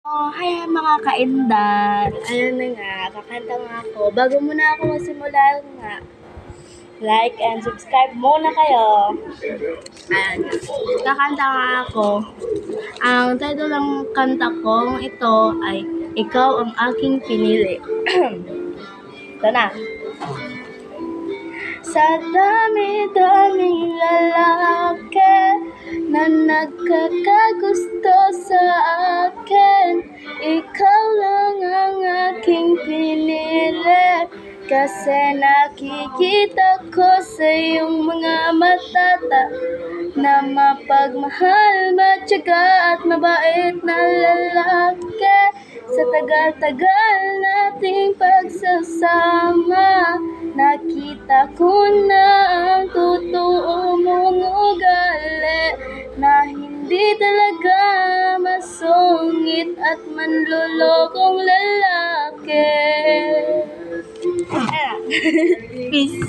Oh, hi mga kaindar! Ayun na nga, kakanta nga ako. Bago muna ako magsimula nga, like and subscribe muna kayo. Ayan, kakanta nga ako. Ang title ng kanta kong ito ay Ikaw ang Aking Pinili. Ito na. Sa dami-daming lalaki na nagkakagusto sa akin, ikaw lang ang aking pinili. Kasi nakikita ko sa iyong mga matata na mapagmahal, matyaga at mabait na lalaki. Sa tagal-tagal nating pagsasama, nakita ko na ang totoo mong ugali, na hindi talaga masungit at manlolokong lalaki. Peace.